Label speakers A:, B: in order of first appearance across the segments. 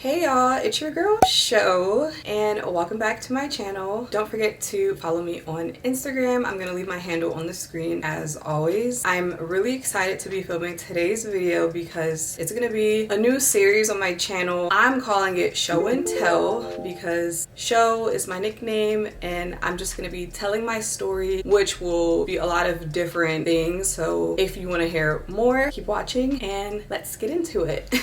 A: Hey y'all, it's your girl Sho, and welcome back to my channel. Don't forget to follow me on Instagram. I'm gonna leave my handle on the screen as always. I'm really excited to be filming today's video because it's gonna be a new series on my channel. I'm calling it Show and Tell because Sho is my nickname and I'm just gonna be telling my story, which will be a lot of different things. So if you want to hear more, keep watching and let's get into it.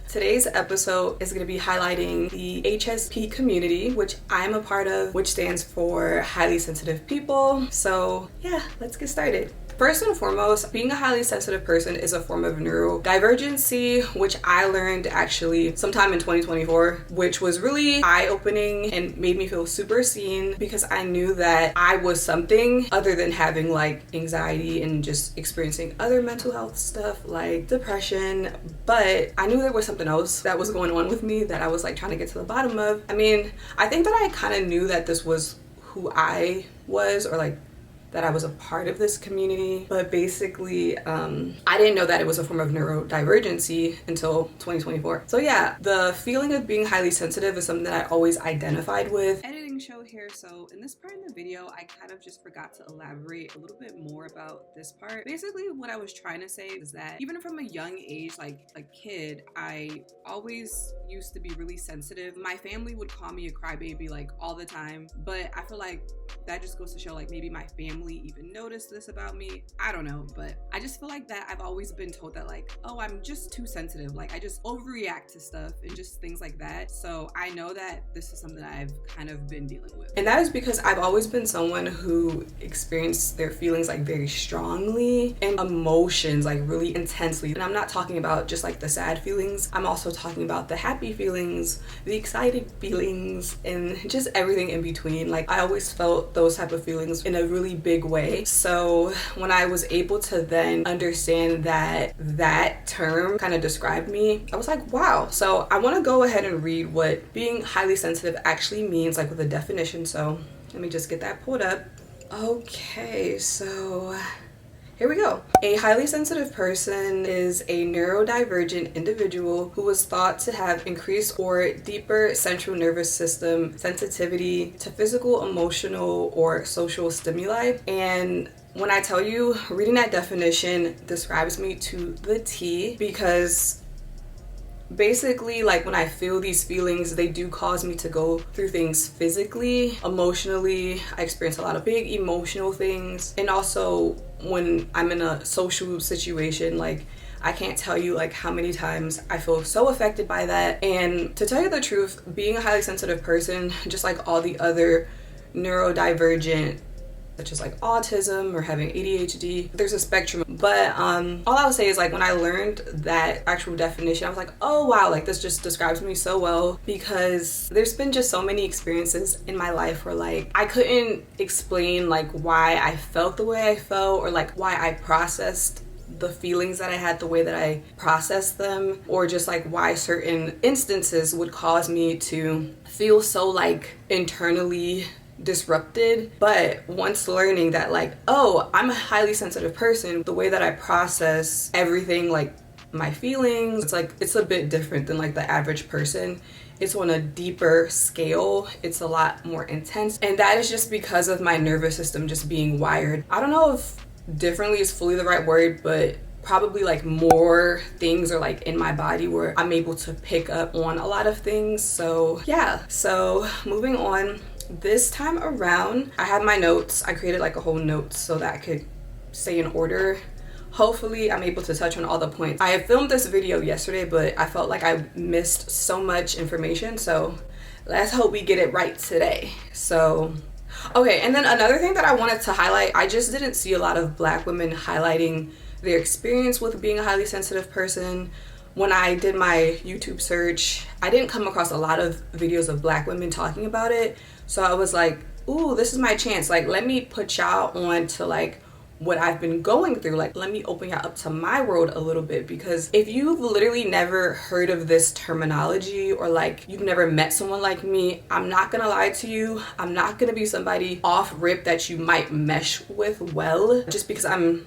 A: Today's episode is going to be highlighting the HSP community, which I'm a part of, which stands for highly sensitive people. So yeah, let's get started. First and foremost, being a highly sensitive person is a form of neurodivergency, which I learned actually sometime in 2024, which was really eye-opening and made me feel super seen because I knew that I was something other than having like anxiety and just experiencing other mental health stuff like depression. But I knew there was something else that was going on with me that I was like trying to get to the bottom of. I mean, I think that I kind of knew that this was who I was, or like that I was a part of this community, but basically I didn't know that it was a form of neurodivergency until 2024. So yeah, the feeling of being highly sensitive is something that I always identified with. Editing show here, so in this part of the video I kind of just forgot to elaborate a little bit more about this part. Basically what I was trying to say is that even from a young age, like a kid, I always used to be really sensitive. My family would call me a crybaby like all the time, but I feel like that just goes to show like maybe my family even noticed this about me. I don't know, but I just feel like that I've always been told that like, oh, I'm just too sensitive. Like I just overreact to stuff and just things like that. So I know that this is something that I've kind of been dealing with. And that is because I've always been someone who experienced their feelings like very strongly and emotions like really intensely. And I'm not talking about just like the sad feelings. I'm also talking about the happy feelings, the excited feelings, and just everything in between. Like I always felt those type of feelings in a really big way. So when I was able to then understand that that term kind of described me, I was like, wow. So I want to go ahead and read what being highly sensitive actually means, like with a definition. So let me just get that pulled up. Okay, so here we go. A highly sensitive person is a neurodivergent individual who was thought to have increased or deeper central nervous system sensitivity to physical, emotional, or social stimuli. And when I tell you, reading that definition describes me to the T, because basically like when I feel these feelings, they do cause me to go through things physically, emotionally. I experience a lot of big emotional things, and also when I'm in a social situation, like I can't tell you like how many times I feel so affected by that. And to tell you the truth, being a highly sensitive person, just like all the other neurodivergent, such as like autism or having ADHD, there's a spectrum. But all I would say is like when I learned that actual definition, I was like, oh wow, like this just describes me so well, because there's been just so many experiences in my life where like I couldn't explain like why I felt the way I felt, or like why I processed the feelings that I had the way that I processed them, or just like why certain instances would cause me to feel so like internally disrupted. But once learning that like, oh, I'm a highly sensitive person, the way that I process everything, like my feelings, it's like it's a bit different than like the average person. It's on a deeper scale, it's a lot more intense, and that is just because of my nervous system just being wired. I don't know if differently is fully the right word, but probably like more things are like in my body where I'm able to pick up on a lot of things. So yeah, so moving on. This time around, I have my notes. I created like a whole notes so that I could stay in order. Hopefully I'm able to touch on all the points. I filmed this video yesterday, but I felt like I missed so much information. So let's hope we get it right today. So, okay, and then another thing that I wanted to highlight, I just didn't see a lot of Black women highlighting their experience with being a highly sensitive person. When I did my YouTube search, I didn't come across a lot of videos of Black women talking about it. So I was like, ooh, this is my chance. Like, let me put y'all on to like what I've been going through. Like, let me open y'all up to my world a little bit, because if you've literally never heard of this terminology, or like you've never met someone like me, I'm not gonna lie to you, I'm not gonna be somebody off rip that you might mesh with well, just because I'm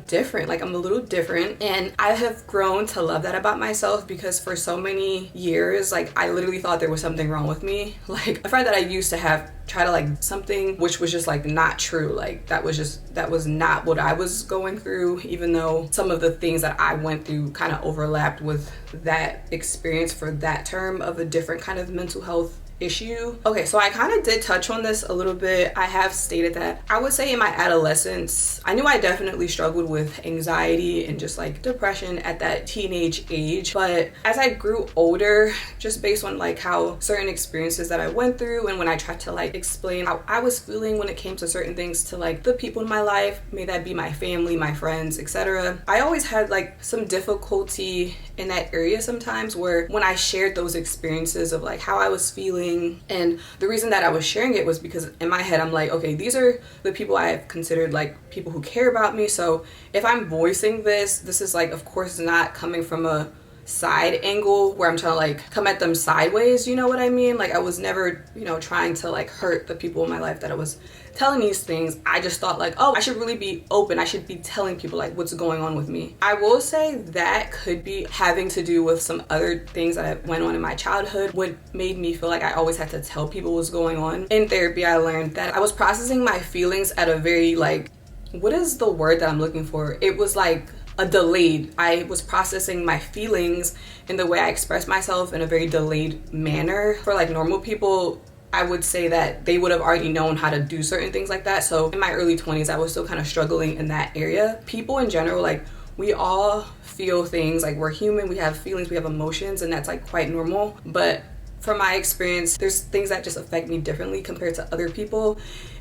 A: different. Like, I'm a little different, and I have grown to love that about myself, because for so many years, like, I literally thought there was something wrong with me. Like, a friend that I used to have try to like something which was just like not true. Like, that was not what I was going through, even though some of the things that I went through kind of overlapped with that experience for that term of a different kind of mental health issue. Okay, so I kind of did touch on this a little bit. I have stated that I would say in my adolescence, I knew I definitely struggled with anxiety and just like depression at that teenage age. But as I grew older, just based on like how certain experiences that I went through, and when I tried to like explain how I was feeling when it came to certain things to like the people in my life, may that be my family, my friends, etc., I always had like some difficulty in that area sometimes, where when I shared those experiences of like how I was feeling. And the reason that I was sharing it was because in my head I'm like, okay, these are the people I have considered like people who care about me. So if I'm voicing this is like, of course, not coming from a side angle where I'm trying to like come at them sideways, you know what I mean? Like, I was never, you know, trying to like hurt the people in my life that I was telling these things. I just thought like, oh, I should really be open. I should be telling people like what's going on with me. I will say that could be having to do with some other things that went on in my childhood, what made me feel like I always had to tell people what's going on. In therapy, I learned that I was processing my feelings at a very like, what is the word that I'm looking for? It was like a delayed. I was processing my feelings in the way I express myself in a very delayed manner. For like normal people, I would say that they would have already known how to do certain things like that. So in my early 20s, I was still kind of struggling in that area. People in general, like, we all feel things. Like, we're human, we have feelings, we have emotions, and that's like quite normal. But from my experience, there's things that just affect me differently compared to other people.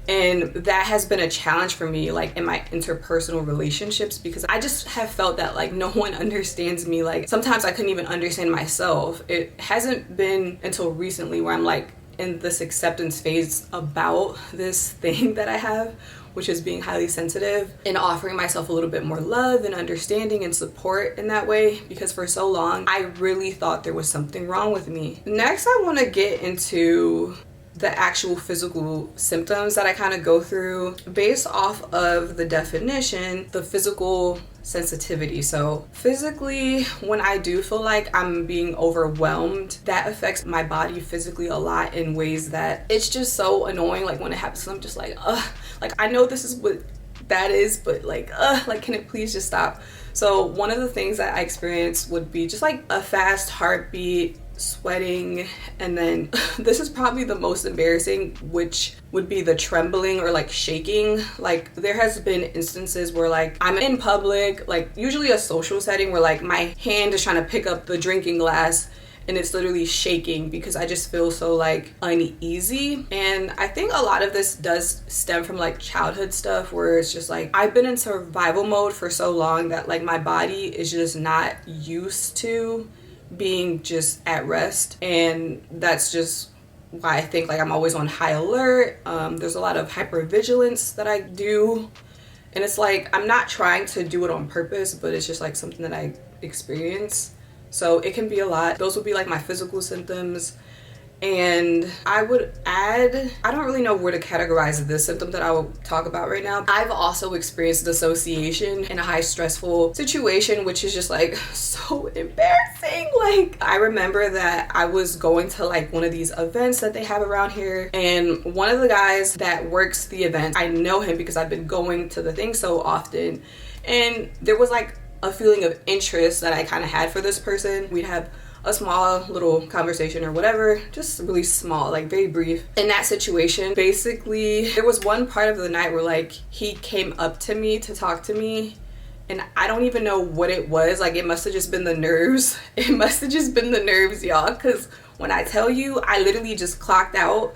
A: And that has been a challenge for me, like in my interpersonal relationships, because I just have felt that like no one understands me. Like, sometimes I couldn't even understand myself. It hasn't been until recently where I'm like in this acceptance phase about this thing that I have, which is being highly sensitive and offering myself a little bit more love and understanding and support in that way, because for so long I really thought there was something wrong with me. Next, I want to get into the actual physical symptoms that I kind of go through based off of the definition, the physical sensitivity. So physically, when I do feel like I'm being overwhelmed, that affects my body physically a lot in ways that it's just so annoying. Like, when it happens, I'm just like, ugh, like, I know this is what that is, but like, like, can it please just stop? So one of the things that I experience would be just like a fast heartbeat, sweating, and then this is probably the most embarrassing, which would be the trembling or like shaking. Like, there has been instances where like I'm in public, like usually a social setting, where like my hand is trying to pick up the drinking glass and it's literally shaking because I just feel so like uneasy. And I think a lot of this does stem from like childhood stuff, where it's just like I've been in survival mode for so long that like my body is just not used to being just at rest. And that's just why I think like I'm always on high alert. There's a lot of hypervigilance that I do, and it's like I'm not trying to do it on purpose, but it's just like something that I experience. So it can be a lot. Those would be like my physical symptoms. And I would add, I don't really know where to categorize this symptom that I will talk about right now. I've also experienced dissociation in a high stressful situation, which is just like so embarrassing. Like, I remember that I was going to like one of these events that they have around here, and one of the guys that works the event, I know him because I've been going to the thing so often, and there was like a feeling of interest that I kind of had for this person. We'd have a small little conversation or whatever, just really small, like very brief. In that situation, basically, there was one part of the night where like he came up to me to talk to me, and I don't even know what it was. Like, it must have just been the nerves. It must have just been the nerves, y'all, because when I tell you, I literally just clocked out,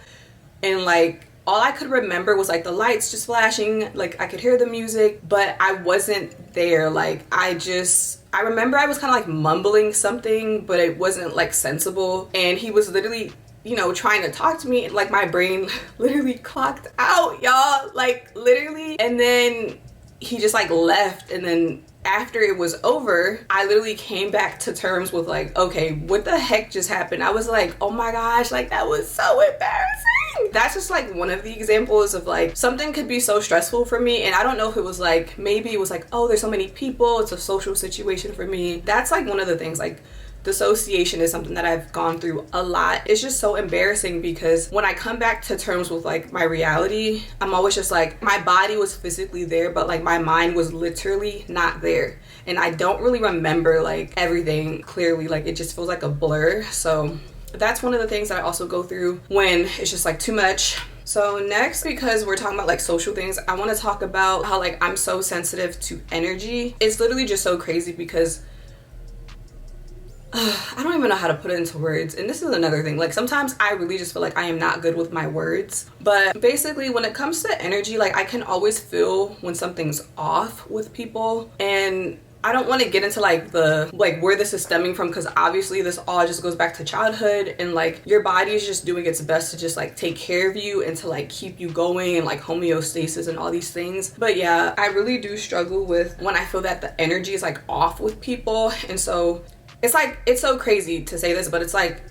A: and like all I could remember was like the lights just flashing, like I could hear the music, but I wasn't there. Like, I remember I was kind of like mumbling something, but it wasn't like sensible. And he was literally, you know, trying to talk to me, and like my brain literally clocked out, y'all, like literally. And then he just like left, and then after it was over, I literally came back to terms with like, okay, what the heck just happened? I was like, oh my gosh, like that was so embarrassing. That's just like one of the examples of like something could be so stressful for me, and I don't know if it was like, maybe it was like, oh, there's so many people, it's a social situation for me. That's like one of the things, like dissociation is something that I've gone through a lot. It's just so embarrassing because when I come back to terms with like my reality, I'm always just like, my body was physically there, but like my mind was literally not there. And I don't really remember like everything clearly. Like it just feels like a blur. So that's one of the things that I also go through when it's just like too much. So next, because we're talking about like social things, I want to talk about how like I'm so sensitive to energy. It's literally just so crazy because I don't even know how to put it into words. And this is another thing, like sometimes I really just feel like I am not good with my words. But basically when it comes to energy, like I can always feel when something's off with people. And I don't want to get into like the like where this is stemming from, because obviously this all just goes back to childhood, and like your body is just doing its best to just like take care of you and to like keep you going, and like homeostasis and all these things. But yeah, I really do struggle with when I feel that the energy is like off with people. And so it's like, it's so crazy to say this, but it's like,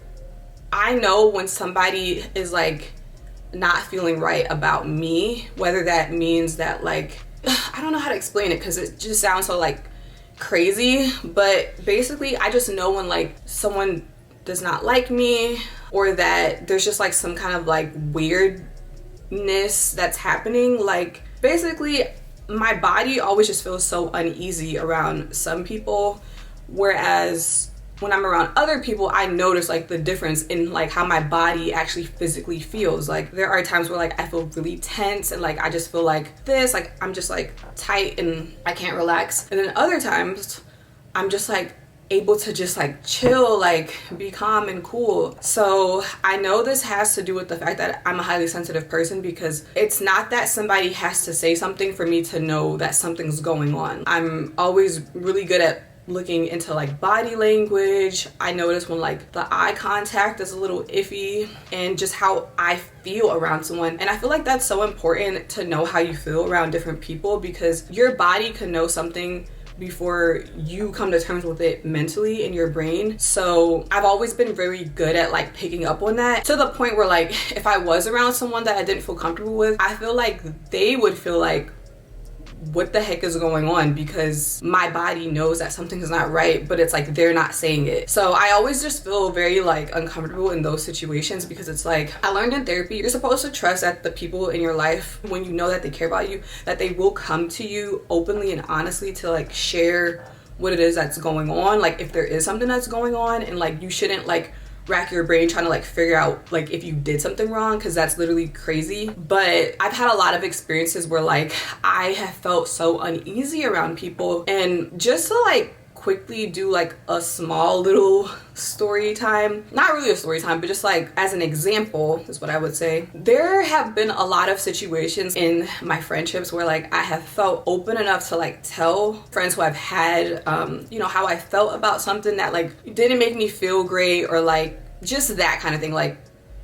A: I know when somebody is like not feeling right about me, whether that means that like, I don't know how to explain it because it just sounds so like crazy, but basically I just know when like someone does not like me, or that there's just like some kind of like weirdness that's happening. Like basically my body always just feels so uneasy around some people, whereas when I'm around other people, I notice like the difference in like how my body actually physically feels. Like there are times where like I feel really tense and like I just feel like this, like I'm just like tight and I can't relax. And then other times I'm just like able to just like chill, like be calm and cool. So I know this has to do with the fact that I'm a highly sensitive person, because it's not that somebody has to say something for me to know that something's going on. I'm always really good at looking into like body language. I notice when like the eye contact is a little iffy, and just how I feel around someone. And I feel like that's so important to know how you feel around different people, because your body can know something before you come to terms with it mentally in your brain. So I've always been very good at like picking up on that, to the point where like if I was around someone that I didn't feel comfortable with, I feel like they would feel like, what the heck is going on, because my body knows that something is not right, but it's like they're not saying it. So I always just feel very like uncomfortable in those situations, because it's like, I learned in therapy, you're supposed to trust that the people in your life, when you know that they care about you, that they will come to you openly and honestly to like share what it is that's going on, like if there is something that's going on. And like you shouldn't like rack your brain trying to like figure out like if you did something wrong, because that's literally crazy. But I've had a lot of experiences where like I have felt so uneasy around people. And just to like quickly do like a small little story time, not really a story time, but just like as an example is what I would say. There have been a lot of situations in my friendships where like I have felt open enough to like tell friends who I've had you know, how I felt about something that like didn't make me feel great, or like just that kind of thing. Like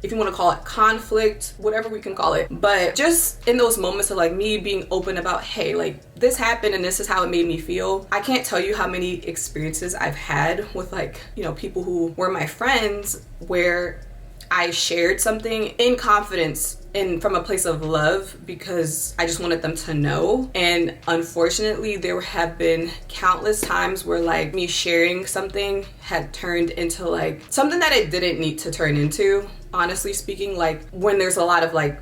A: if you want to call it conflict, whatever we can call it. But just in those moments of like me being open about, hey, like this happened and this is how it made me feel. I can't tell you how many experiences I've had with like, you know, people who were my friends, where I shared something in confidence and from a place of love, because I just wanted them to know. And unfortunately, there have been countless times where like me sharing something had turned into like something that it didn't need to turn into. Honestly speaking, like when there's a lot of like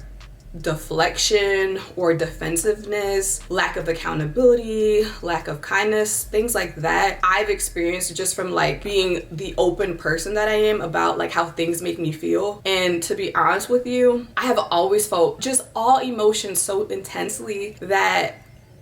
A: deflection or defensiveness, lack of accountability, lack of kindness, things like that, I've experienced just from like being the open person that I am about like how things make me feel. And to be honest with you, I have always felt just all emotions so intensely that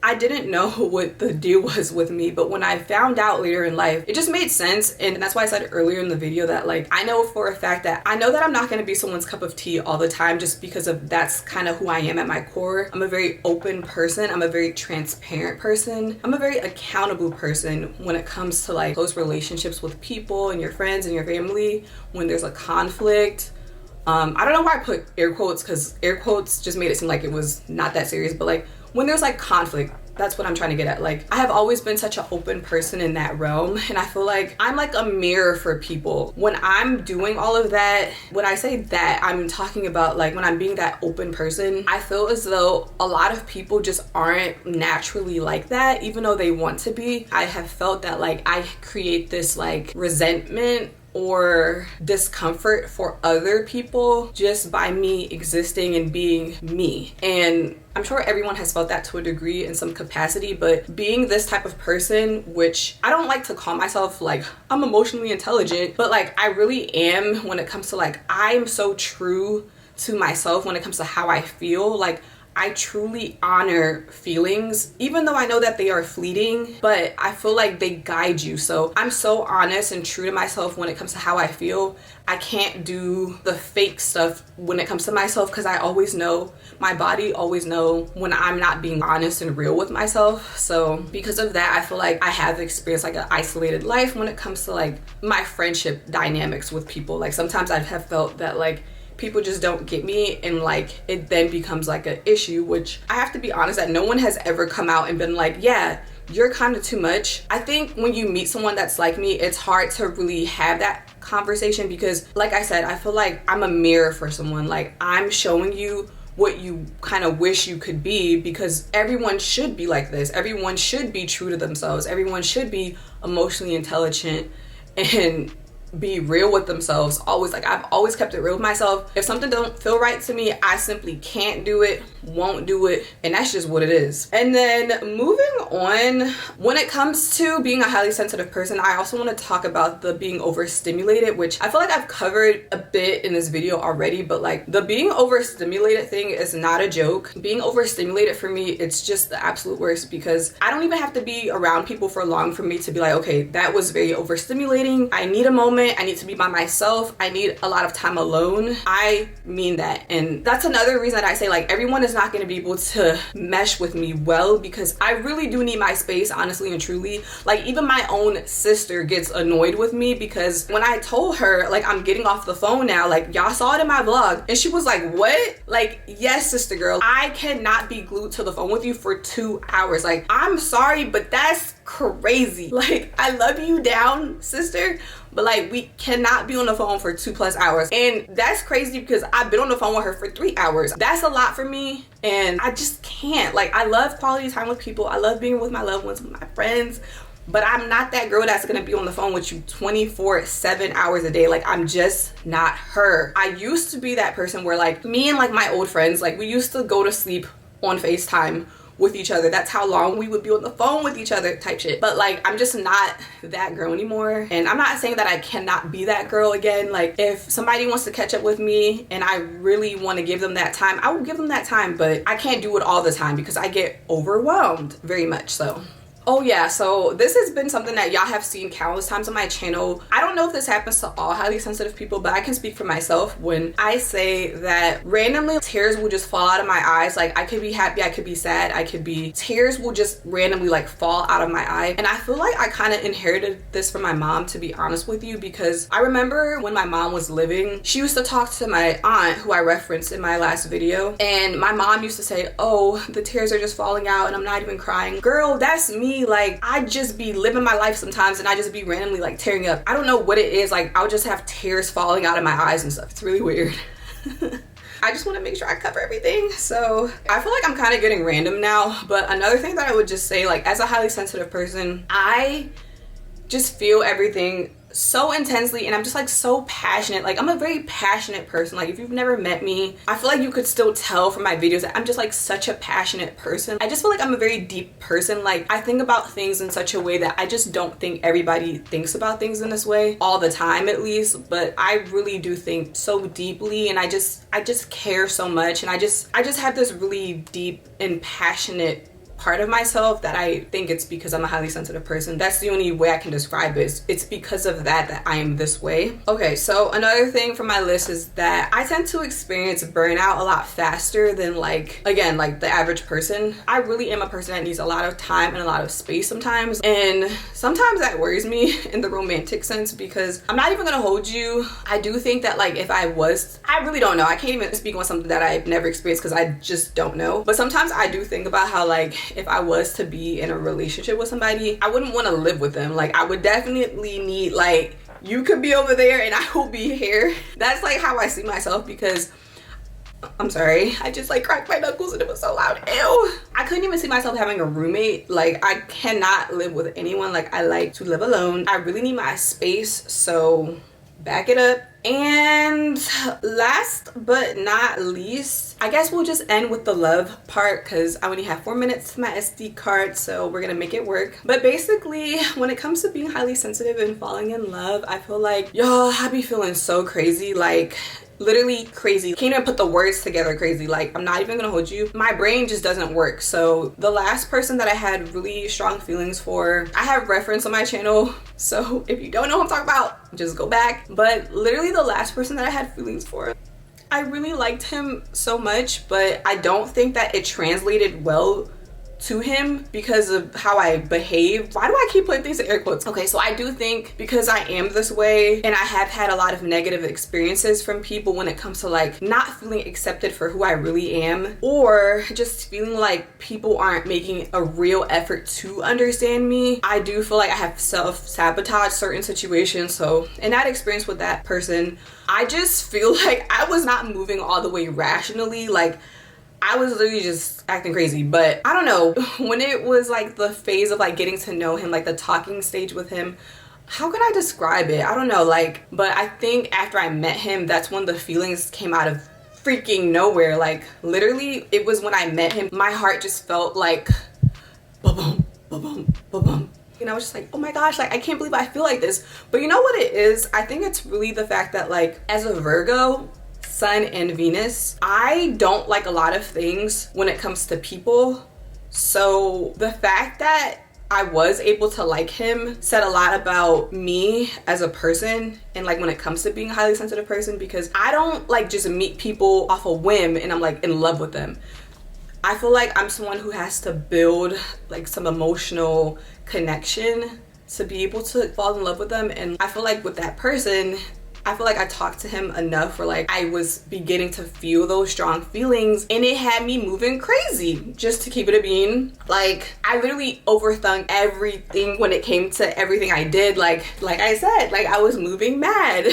A: I didn't know what the deal was with me. But when I found out later in life, it just made sense. And that's why I said earlier in the video that like I know for a fact that I know that I'm not going to be someone's cup of tea all the time, just because of that's kind of who I am at my core. I'm a very open person. I'm a very transparent person. I'm a very accountable person when it comes to like close relationships with people and your friends and your family. When there's a conflict, I don't know why I put air quotes, because air quotes just made it seem like it was not that serious, but like when there's like conflict, That's what I'm trying to get at. Like, I have always been such an open person in that realm, and I feel like I'm like a mirror for people. When I'm doing all of that, when I say that, I'm talking about like when I'm being that open person, I feel as though a lot of people just aren't naturally like that, even though they want to be. I have felt that like I create this like resentment or discomfort for other people just by me existing and being me. And I'm sure everyone has felt that to a degree in some capacity, but being this type of person, which I don't like to call myself like I'm emotionally intelligent, but like I really am when it comes to like, I'm so true to myself when it comes to how I feel. Like, I truly honor feelings, even though I know that they are fleeting, but I feel like they guide you. So I'm so honest and true to myself when it comes to how I feel. I can't do the fake stuff when it comes to myself, because I always know, my body always know when I'm not being honest and real with myself. So because of that, I feel like I have experienced like an isolated life when it comes to like my friendship dynamics with people. Like sometimes I have felt that like people just don't get me, and like it then becomes like an issue, which I have to be honest that no one has ever come out and been like, yeah, you're kind of too much. I think when you meet someone that's like me, it's hard to really have that conversation, because like I said, I feel like I'm a mirror for someone. Like, I'm showing you what you kind of wish you could be, because everyone should be like this. Everyone should be true to themselves. Everyone should be emotionally intelligent and be real with themselves. Always, like, I've always kept it real with myself. If something don't feel right to me, I simply can't do it, won't do it, and that's just what it is. And then moving on, when it comes to being a highly sensitive person, I also want to talk about the being overstimulated, which I feel like I've covered a bit in this video already, but like the being overstimulated thing is not a joke. Being overstimulated for me, it's just the absolute worst, because I don't even have to be around people for long for me to be like, okay, that was very overstimulating. I need a moment. I need to be by myself. I need a lot of time alone. I mean that. And that's another reason that I say like everyone is not going to be able to mesh with me well, because I really do need my space, honestly and truly. Like, even my own sister gets annoyed with me, because when I told her like I'm getting off the phone now, like y'all saw it in my vlog, and she was like, what? Like, yes, sister girl, I cannot be glued to the phone with you for 2 hours. Like, I'm sorry, but that's crazy. Like, I love you down, sister, but like we cannot be on the phone for 2+ hours. And that's crazy, because I've been on the phone with her for 3 hours. That's a lot for me, and I just can't. Like, I love quality time with people. I love being with my loved ones, with my friends, but I'm not that girl that's gonna be on the phone with you 24/7 hours a day. Like, I'm just not her. I used to be that person where like me and like my old friends, like we used to go to sleep on FaceTime with each other. That's how long we would be on the phone with each other type shit. But like, I'm just not that girl anymore. And I'm not saying that I cannot be that girl again. Like, if somebody wants to catch up with me and I really want to give them that time, I will give them that time, but I can't do it all the time because I get overwhelmed very much so. Oh yeah, so this has been something that y'all have seen countless times on my channel. I don't know if this happens to all highly sensitive people, but I can speak for myself when I say that randomly tears will just fall out of my eyes. Like, I could be happy, I could be sad, tears will just randomly like fall out of my eye. And I feel like I kind of inherited this from my mom, to be honest with you, because I remember when my mom was living, she used to talk to my aunt, who I referenced in my last video, and my mom used to say, oh, the tears are just falling out and I'm not even crying. Girl, that's me. Like, I just be living my life sometimes and I just be randomly like tearing up. I don't know what it is. Like, I'll just have tears falling out of my eyes and stuff. It's really weird. I just want to make sure I cover everything. So I feel like I'm kind of getting random now, but another thing that I would just say, like, as a highly sensitive person, I just feel everything so intensely, and I'm just like so passionate. Like, I'm a very passionate person. Like, if you've never met me, I feel like you could still tell from my videos that I'm just like such a passionate person. I just feel like I'm a very deep person. Like, I think about things in such a way that I just don't think everybody thinks about things in this way all the time, at least, but I really do think so deeply, and I just care so much, and I just have this really deep and passionate part of myself that I think it's because I'm a highly sensitive person. That's the only way I can describe it. It's because of that I am this way. Okay, so another thing from my list is that I tend to experience burnout a lot faster than, like, again, like the average person. I really am a person that needs a lot of time and a lot of space sometimes, and sometimes that worries me in the romantic sense, because I'm not even gonna hold you. I do think that, like, if I really don't know. I can't even speak on something that I've never experienced because I just don't know. But sometimes I do think about how, like, if I was to be in a relationship with somebody, I wouldn't want to live with them. Like, I would definitely need, like, you could be over there and I will be here. That's like how I see myself, because I'm sorry, I just like cracked my knuckles and it was so loud. Ew. I couldn't even see myself having a roommate. Like, I cannot live with anyone. Like, I like to live alone. I really need my space, so back it up. And last but not least, I guess we'll just end with the love part, because I only have 4 minutes to my SD card, so we're gonna make it work. But basically, when it comes to being highly sensitive and falling in love, I feel like, y'all, I be feeling so crazy. Like, literally crazy. Can't even put the words together crazy. Like, I'm not even gonna hold you, my brain just doesn't work. So the last person that I had really strong feelings for, I have reference on my channel, so if you don't know what I'm talking about, just go back. But literally the last person that I had feelings for, I really liked him so much, but I don't think that it translated well to him because of how I behaved. Why do I keep putting things in air quotes? Okay, so I do think because I am this way and I have had a lot of negative experiences from people when it comes to like not feeling accepted for who I really am, or just feeling like people aren't making a real effort to understand me, I do feel like I have self-sabotaged certain situations. So in that experience with that person, I just feel like I was not moving all the way rationally. Like, I was literally just acting crazy. But I don't know, when it was like the phase of like getting to know him, like the talking stage with him, how can I describe it? I don't know, like, but I think after I met him, that's when the feelings came out of freaking nowhere. Like, literally, it was when I met him, my heart just felt like ba-boom, ba-boom, ba-boom. And I was just like, oh my gosh, like, I can't believe I feel like this. But you know what it is? I think it's really the fact that, like, as a Virgo, Sun and Venus, I don't like a lot of things when it comes to people. So the fact that I was able to like him said a lot about me as a person, and like when it comes to being a highly sensitive person, because I don't like just meet people off a whim and I'm like in love with them. I feel like I'm someone who has to build like some emotional connection to be able to fall in love with them. And I feel like with that person, I feel like I talked to him enough where like I was beginning to feel those strong feelings, and it had me moving crazy. Just to keep it a bean, like I literally overthunk everything when it came to everything I did. Like I said, like I was moving mad.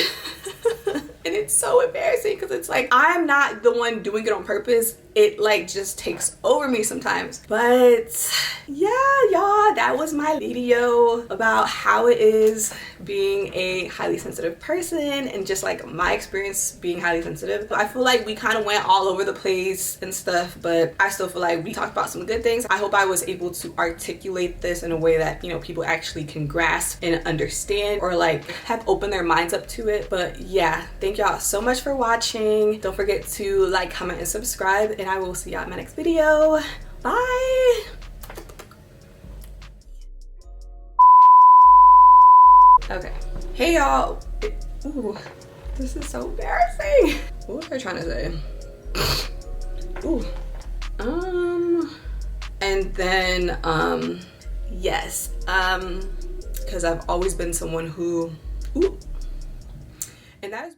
A: And it's so embarrassing because it's like I'm not the one doing it on purpose. It like just takes over me sometimes. But yeah, y'all, that was my video about how it is being a highly sensitive person and just like my experience being highly sensitive. I feel like we kind of went all over the place and stuff, but I still feel like we talked about some good things. I hope I was able to articulate this in a way that, you know, people actually can grasp and understand, or like have opened their minds up to it. But yeah, thank y'all so much for watching. Don't forget to like, comment, and subscribe, and I will see y'all in my next video. Bye. Okay. Hey y'all. Ooh, this is so embarrassing. What was I trying to say? Ooh. And then, yes. Because I've always been someone who, ooh. And that is